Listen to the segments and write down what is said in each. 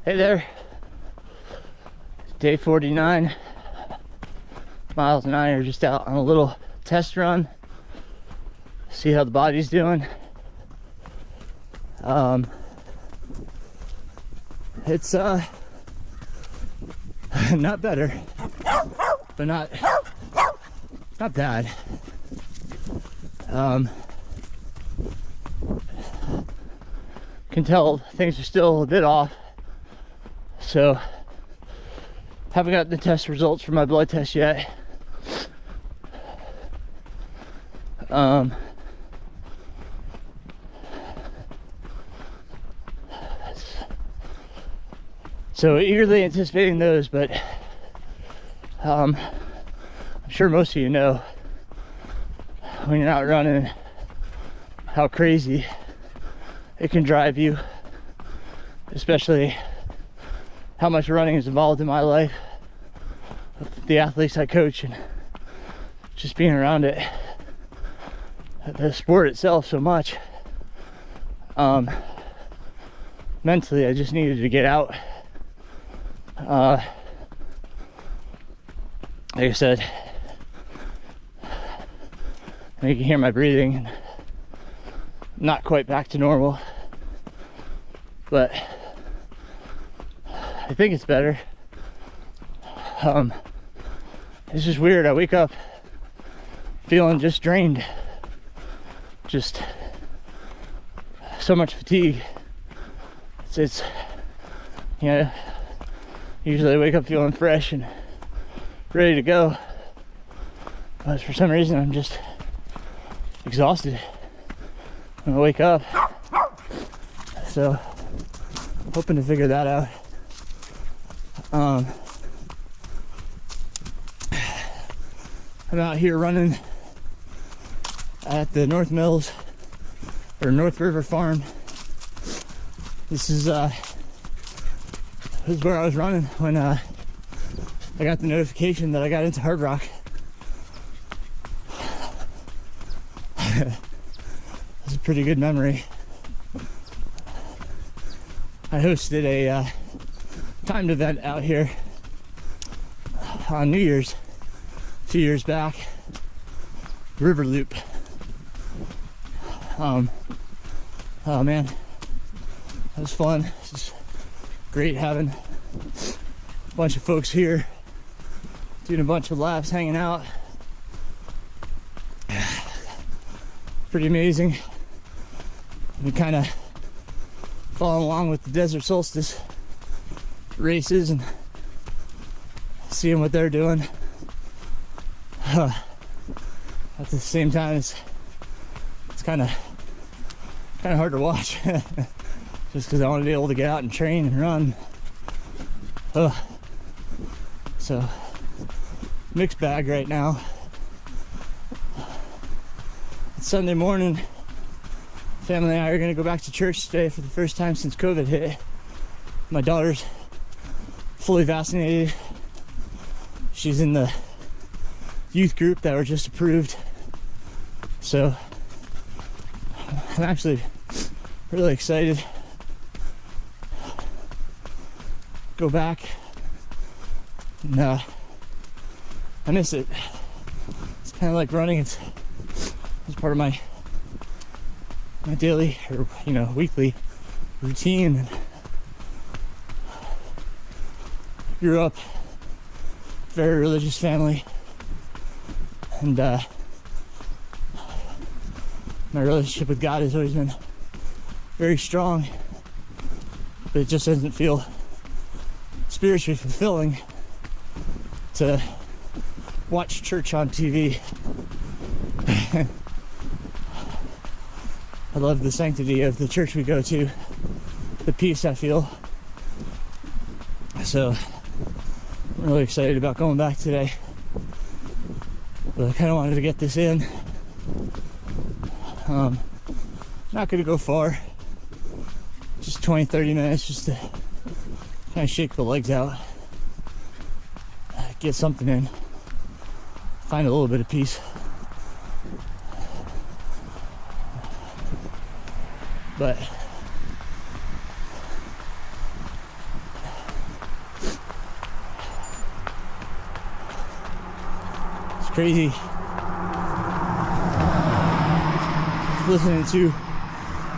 Hey there, day 49. Miles and I are just out on a little test run, see how the body's doing. It's not better, but not bad. Can tell things are still a bit off, so haven't got the test results for my blood test yet. So eagerly anticipating those, but I'm sure most of you know when you're out running how crazy it can drive you, especially how much running is involved in my life, the athletes I coach, and just being around it, the sport itself so much. Mentally, I just needed to get out. Like I said, you can hear my breathing, and not quite back to normal, but I think it's better. It's just weird. I wake up feeling just drained, just so much fatigue. It's you know, usually I wake up feeling fresh and ready to go, but for some reason I'm just exhausted when I wake up. So hoping to figure that out. I'm out here running at the North Mills or North River Farm. This is where I was running when I got the notification that I got into Hard Rock. It's a pretty good memory. I hosted a timed event out here on New Year's 2 years back, River Loop. Oh man, that was fun. It's just great having a bunch of folks here, doing a bunch of laps, hanging out. Pretty amazing. We kind of following along with the Desert Solstice races and seeing what they're doing. At the same time, it's kind of hard to watch, just because I want to be able to get out and train and run. So mixed bag right now. It's Sunday morning. Family and I are gonna go back to church today for the first time since COVID hit. My daughter's fully vaccinated. She's in the youth group that were just approved. So I'm actually really excited. Go back. And, I miss it. It's kind of like running. It's part of my daily or weekly routine. Grew up very religious family, and my relationship with God has always been very strong, but it just doesn't feel spiritually fulfilling to watch church on TV. I love the sanctity of the church we go to, the peace I feel. So I'm really excited about going back today, but I kind of wanted to get this in. Not going to go far, just 20-30 minutes, just to kind of shake the legs out, get something in, find a little bit of peace. But crazy listening to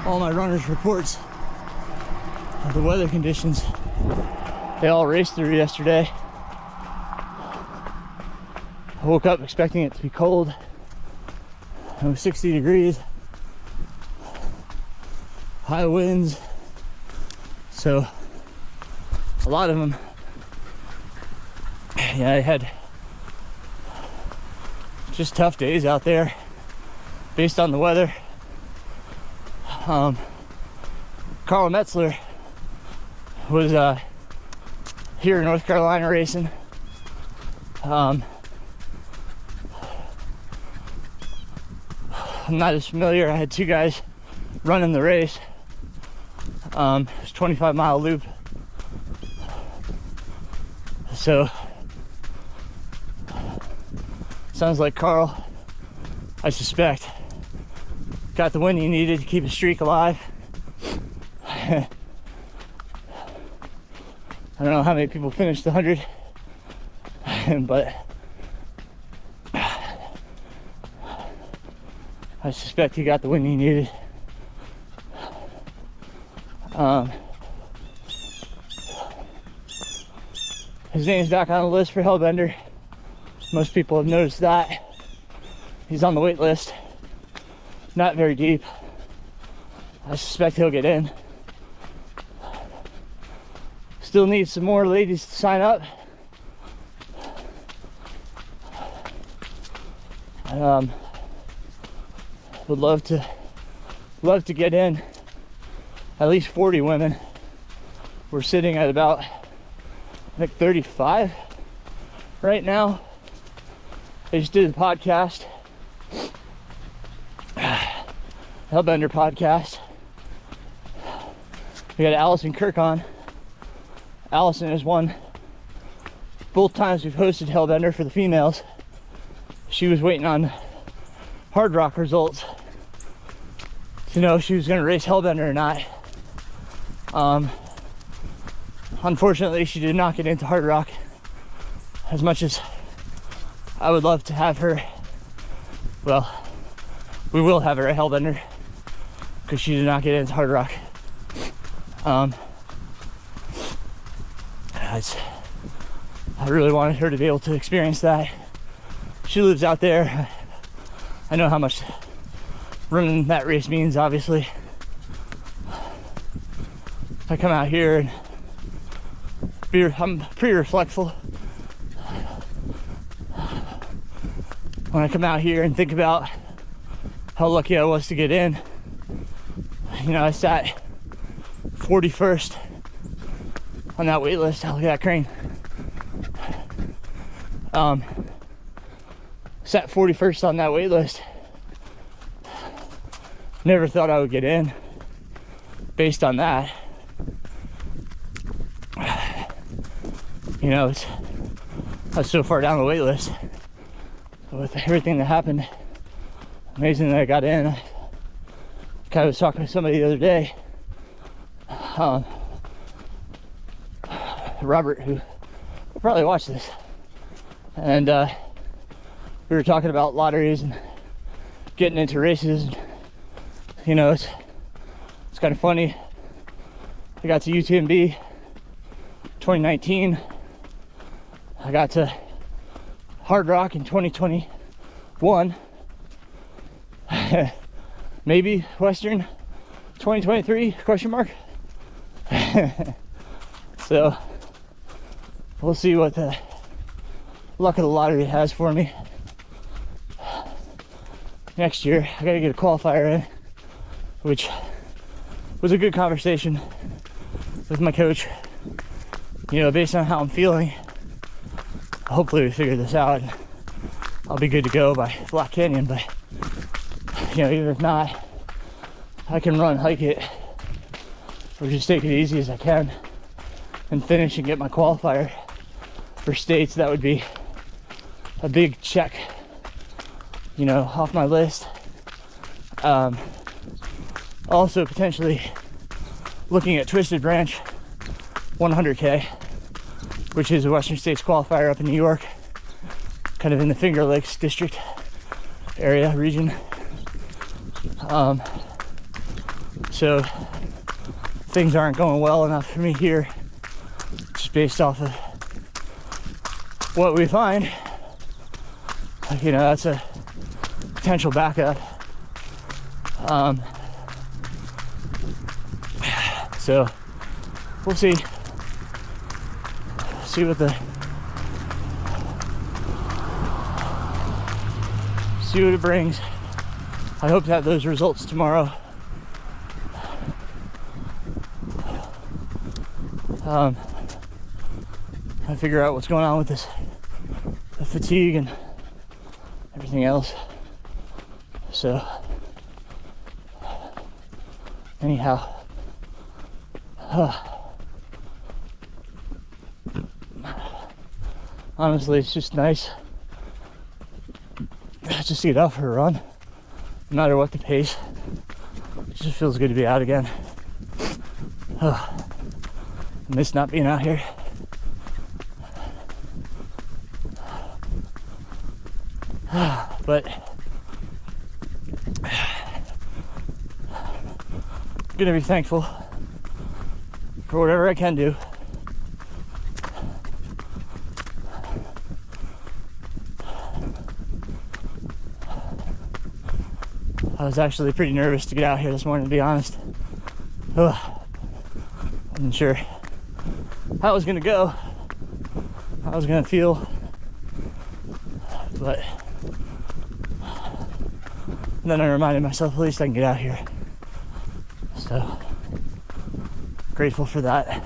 all my runners' reports of the weather conditions they all raced through yesterday. I woke up expecting it to be cold. It was 60 degrees, high winds, so a lot of them, yeah, I had just tough days out there based on the weather. Carl Metzler was here in North Carolina racing. I'm not as familiar. I had two guys running the race. It was a 25-mile loop. So sounds like Carl, I suspect, got the wind he needed to keep his streak alive. I don't know how many people finished the 100, but I suspect he got the wind he needed. His name's back on the list for Hellbender. Most people have noticed that. He's on the wait list. Not very deep. I suspect he'll get in. Still need some more ladies to sign up. Would love to get in at least 40 women. We're sitting at about, I think, 35 right now. I just did a podcast, Hellbender podcast. We got Allison Kirk on. Allison has won both times we've hosted Hellbender for the females. She was waiting on Hard Rock results to know if she was going to race Hellbender or not. Unfortunately, she did not get into Hard Rock. As much as I would love to have her, well, we will have her at Hellbender because she did not get into Hard Rock. I really wanted her to be able to experience that. She lives out there. I know how much running that race means, obviously. I come out here and I'm pretty reflectful. When I come out here and think about how lucky I was to get in, you know, I sat 41st on that wait list. Oh, look at that crane. Sat 41st on that wait list. Never thought I would get in based on that. You know, I was so far down the wait list. With everything that happened, amazing that I got in. I was talking to somebody the other day, Robert, who will probably watch this, and we were talking about lotteries and getting into races. And, you know, it's kind of funny. I got to UTMB 2019. I got to Hard Rock in 2021. Maybe Western 2023 question mark. So we'll see what the luck of the lottery has for me next year. I gotta get a qualifier in, which was a good conversation with my coach. You know, based on how I'm feeling, hopefully we figure this out and I'll be good to go by Black Canyon. But you know, even if not, I can run, hike it, or just take it easy as I can and finish and get my qualifier for states. That would be a big check, you know, off my list. Also potentially looking at Twisted Branch 100K, which is a Western States qualifier up in New York, kind of in the Finger Lakes district area region. So things aren't going well enough for me here, just based off of what we find. Like, you know, that's a potential backup. So we'll see what it brings. I hope to have those results tomorrow. I figure out what's going on with the fatigue and everything else. So anyhow, honestly, it's just nice just to get out for a run, no matter what the pace. It just feels good to be out again. I miss not being out here. But I'm gonna be thankful for whatever I can do. I was actually pretty nervous to get out here this morning, to be honest. I wasn't sure how it was gonna go, how I was gonna feel, but then I reminded myself, at least I can get out here. So grateful for that.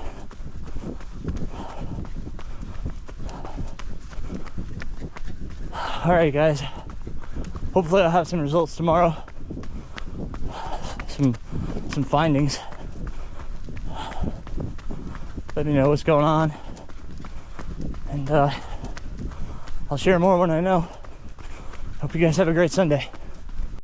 All right, guys. Hopefully I'll have some results tomorrow. Some findings. Let me know what's going on, and I'll share more when I know. Hope you guys have a great Sunday.